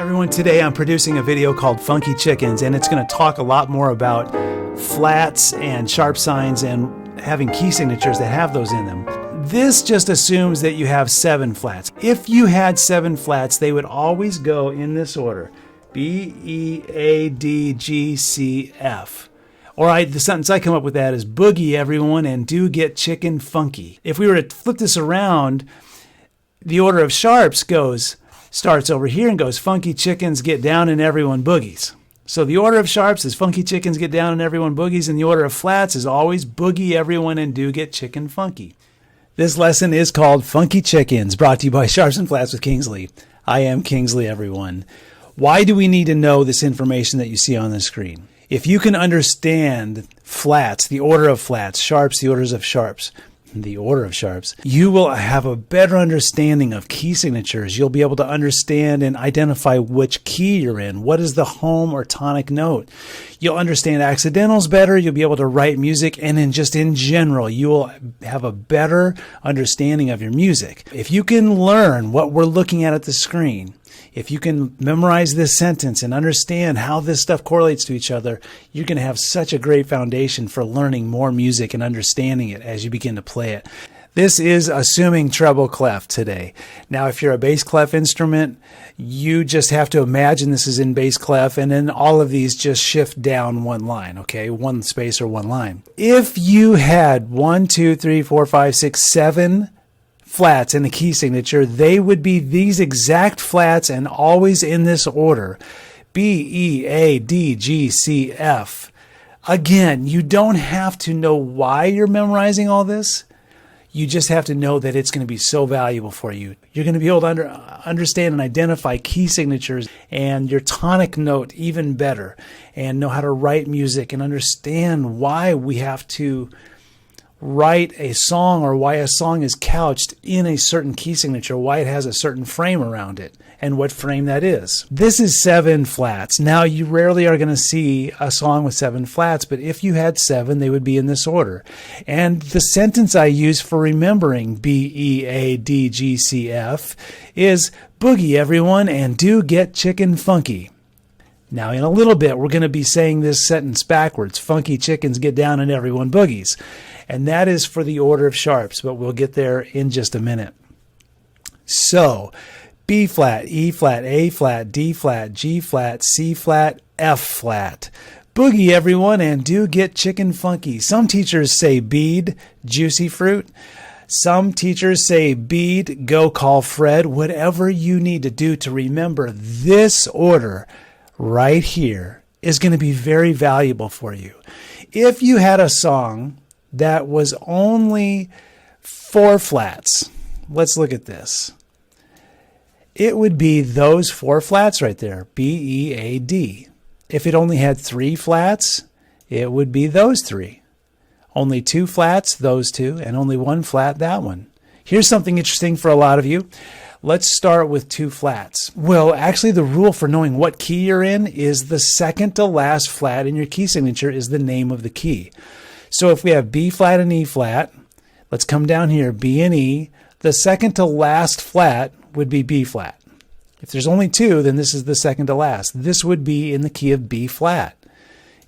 Everyone, today I'm producing a video called Funky Chickens, and it's going to talk a lot more about flats and sharp signs and having key signatures that have those in them. This just assumes that you have 7 flats. If you had 7 flats, they would always go in this order: B, E, A, D, G, C, F. Or the sentence I come up with that is, boogie everyone and do get chicken funky. If we were to flip this around, the order of sharps starts over here and goes, funky chickens get down and everyone boogies. So the order of sharps is funky chickens get down and everyone boogies, and the order of flats is always boogie everyone and do get chicken funky. This lesson is called Funky Chickens, brought to you by Sharps and Flats with Kingsley. I am Kingsley, everyone. Why do we need to know this information that you see on the screen? If you can understand flats, the order of flats, sharps, the order of sharps, you will have a better understanding of key signatures. You'll be able to understand and identify which key you're in. What is the home or tonic note? You'll understand accidentals better. You'll be able to write music, and in general, you will have a better understanding of your music. If you can learn what we're looking at the screen, if you can memorize this sentence and understand how this stuff correlates to each other, you're going to have such a great foundation for learning more music and understanding it as you begin to play it. This is assuming treble clef today. Now, if you're a bass clef instrument, you just have to imagine this is in bass clef, and then all of these just shift down one line, okay? One space or one line. If you had 1, 2, 3, 4, 5, 6, 7 flats in the key signature, they would be these exact flats and always in this order: B, E, A, D, G, C, F. Again, you don't have to know why you're memorizing all this. You just have to know that it's going to be so valuable for you. You're going to be able to understand and identify key signatures and your tonic note even better, and know how to write music and understand why we have to write a song, or why a song is couched in a certain key signature, why it has a certain frame around it, and what frame that is. This is 7 flats. Now, you rarely are going to see a song with 7 flats, but if you had 7, they would be in this order. And the sentence I use for remembering B, E, A, D, G, C, F is, boogie everyone and do get chicken funky. Now, in a little bit, we're going to be saying this sentence backwards. Funky chickens get down and everyone boogies. And that is for the order of sharps, but we'll get there in just a minute. So, B flat, E flat, A flat, D flat, G flat, C flat, F flat. Boogie everyone and do get chicken funky. Some teachers say bead, juicy fruit. Some teachers say bead, go call Fred. Whatever you need to do to remember this order right here is going to be very valuable for you. If you had a song that was only 4 flats, let's look at this. It would be those 4 flats right there, B, E, A, D. If it only had 3 flats, it would be those 3. Only 2 flats, those 2, and only 1 flat, that one. Here's something interesting for a lot of you. Let's start with 2 flats. Well, actually, the rule for knowing what key you're in is the second to last flat in your key signature is the name of the key. So if we have B flat and E flat, let's come down here, B and E. The second to last flat would be B flat. If there's only 2, then this is the second to last. This would be in the key of B flat.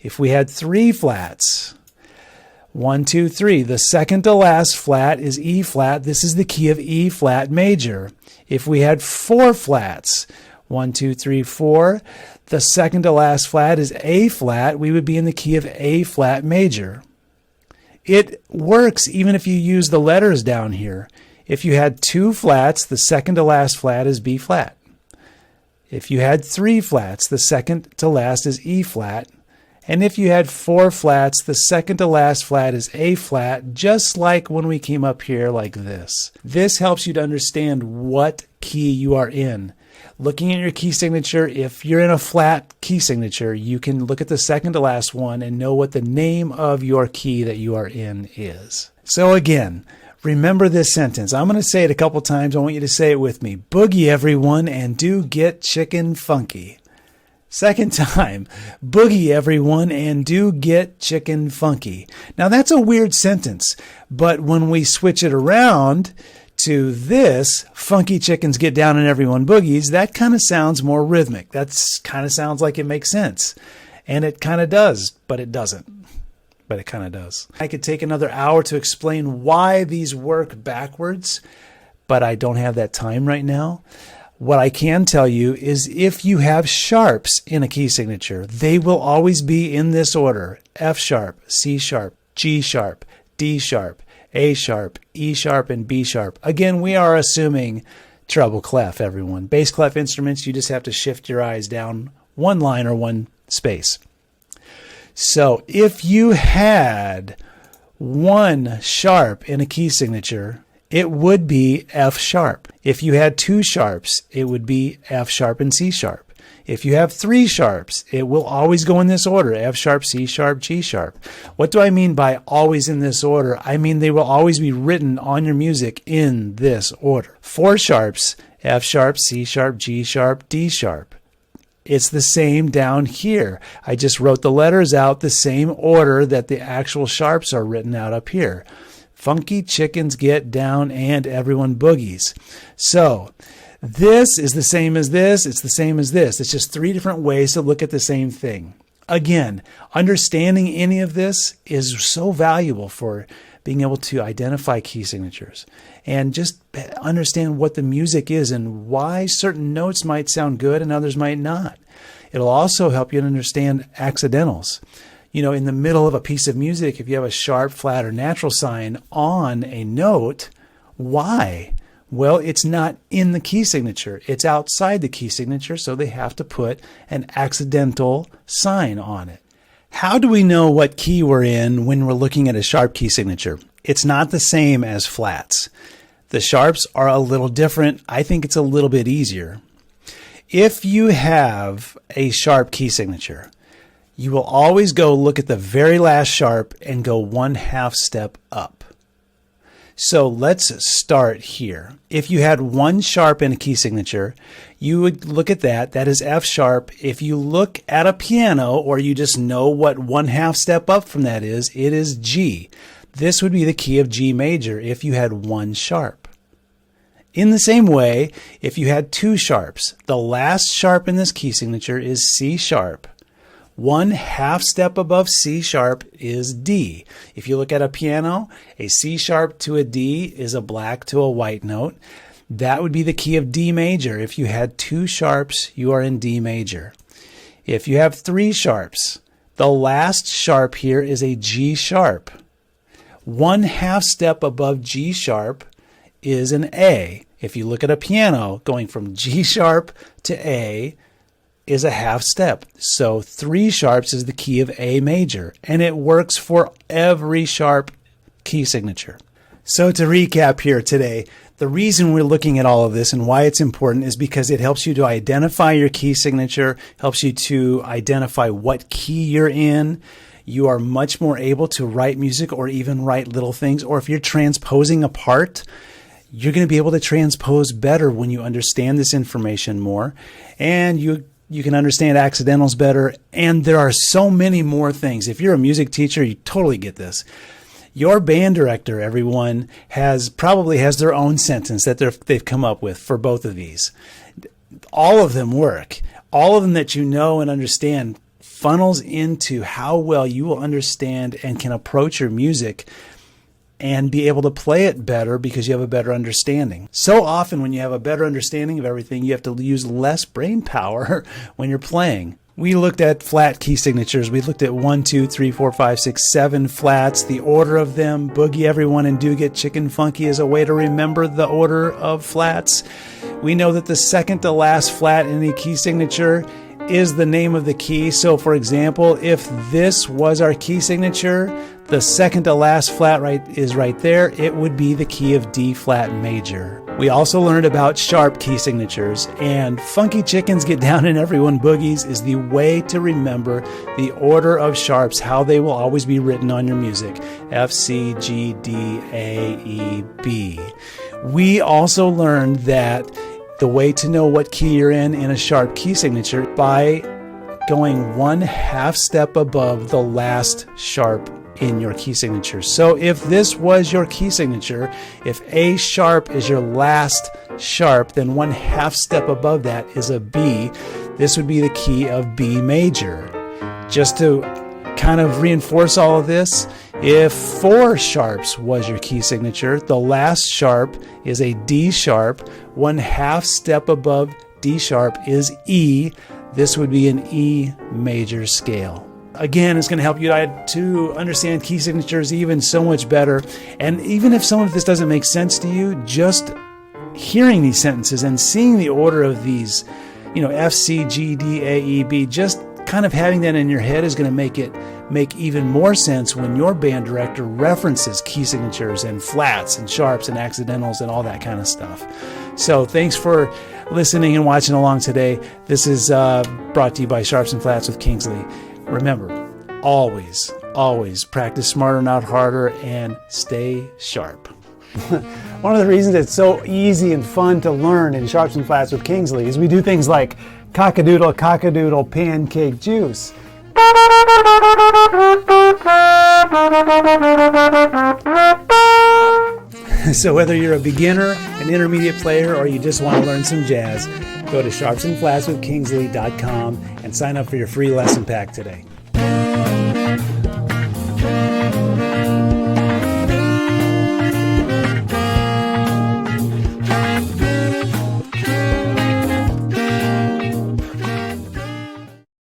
If we had 3 flats, 1, 2, 3, the second to last flat is E flat. This is the key of E flat major. If we had 4 flats, 1, 2, 3, 4, the second to last flat is A flat. We would be in the key of A flat major. It works even if you use the letters down here. If you had 2 flats, the second to last flat is B flat. If you had 3 flats, the second to last is E flat. And if you had 4 flats, the second to last flat is A flat, just like when we came up here like this. This helps you to understand what key you are in. Looking at your key signature, if you're in a flat key signature, you can look at the second to last one and know what the name of your key that you are in is. So again, remember this sentence. I'm going to say it a couple times. I want you to say it with me. Boogie everyone and do get chicken funky. Second time, boogie everyone and do get chicken funky. Now that's a weird sentence, but when we switch it around to this, Funky Chickens Get Down and Everyone Boogies, that kind of sounds more rhythmic. That kind of sounds like it makes sense. And it kind of does, but it doesn't. But it kind of does. I could take another hour to explain why these work backwards, but I don't have that time right now. What I can tell you is if you have sharps in a key signature, they will always be in this order: F sharp, C sharp, G sharp, D sharp, A sharp, E sharp, and B sharp. Again, we are assuming treble clef, everyone. Bass clef instruments, you just have to shift your eyes down one line or one space. So if you had one sharp in a key signature, it would be F sharp. If you had two sharps, it would be F sharp and C sharp. If you have three sharps, it will always go in this order: F sharp, C sharp, G sharp. What do I mean by always in this order? I mean they will always be written on your music in this order. Four sharps: F sharp, C sharp, G sharp, D sharp. It's the same down here. I just wrote the letters out the same order that the actual sharps are written out up here. Funky Chickens Get Down and Everyone Boogies. So this is the same as this. It's the same as this. It's just three different ways to look at the same thing. Again, understanding any of this is so valuable for being able to identify key signatures and just understand what the music is and why certain notes might sound good and others might not. It'll also help you to understand accidentals. You know, in the middle of a piece of music, if you have a sharp, flat, or natural sign on a note, why? Well, it's not in the key signature. It's outside the key signature, so they have to put an accidental sign on it. How do we know what key we're in when we're looking at a sharp key signature? It's not the same as flats. The sharps are a little different. I think it's a little bit easier. If you have a sharp key signature, you will always go look at the very last sharp and go 1/2 step up. So let's start here. If you had one sharp in a key signature, you would look at that. That is F sharp. If you look at a piano, or you just know what 1/2 step up from that is, it is G. This would be the key of G major if you had one sharp. In the same way, if you had two sharps, the last sharp in this key signature is C sharp. 1/2 step above C sharp is D. If you look at a piano, a C sharp to a D is a black to a white note. That would be the key of D major. If you had two sharps, you are in D major. If you have three sharps, the last sharp here is a G sharp. 1/2 step above G sharp is an A. If you look at a piano, going from G sharp to A is a 1/2 step. So 3 sharps is the key of A major, and it works for every sharp key signature. So to recap here today, the reason we're looking at all of this and why it's important is because it helps you to identify your key signature, helps you to identify what key you're in. You are much more able to write music or even write little things, or if you're transposing a part, you're going to be able to transpose better when you understand this information more, and you can understand accidentals better, and there are so many more things. If you're a music teacher, you totally get this. Your band director, everyone, probably has their own sentence that they've come up with for both of these. All of them work. All of them that you know and understand funnels into how well you will understand and can approach your music and be able to play it better because you have a better understanding. So often when you have a better understanding of everything, you have to use less brain power when you're playing. We looked at flat key signatures. We looked at 1, 2, 3, 4, 5, 6, 7 flats, the order of them. Boogie Everyone and Do Get Chicken Funky is a way to remember the order of flats. We know that the second to last flat in the key signature is the name of the key. So for example, if this was our key signature, the second to last flat is right there. It would be the key of D flat major. We also learned about sharp key signatures, and Funky Chickens Get Down and Everyone Boogies is the way to remember the order of sharps, how they will always be written on your music. F, C, G, D, A, E, B. We also learned that the way to know what key you're in a sharp key signature by going 1/2 step above the last sharp in your key signature. So if this was your key signature, if A sharp is your last sharp, then 1/2 step above that is a B. This would be the key of B major. Just to kind of reinforce all of this, if 4 sharps was your key signature, the last sharp is a D sharp. 1/2 step above D sharp is E. This would be an E major scale. Again, it's going to help you to understand key signatures even so much better. And even if some of this doesn't make sense to you, just hearing these sentences and seeing the order of these, F, C, G, D, A, E, B, just kind of having that in your head is going to make even more sense when your band director references key signatures and flats and sharps and accidentals and all that kind of stuff. So thanks for listening and watching along today. This is brought to you by Sharps and Flats with Kingsley. Remember, always practice smarter, not harder, and stay sharp. One of the reasons it's so easy and fun to learn in Sharps and Flats with Kingsley is we do things like cock-a-doodle, cock-a-doodle, pancake juice. So whether you're a beginner, an intermediate player, or you just want to learn some jazz, go to SharpsAndFlatsWithKingsley.com and sign up for your free lesson pack today.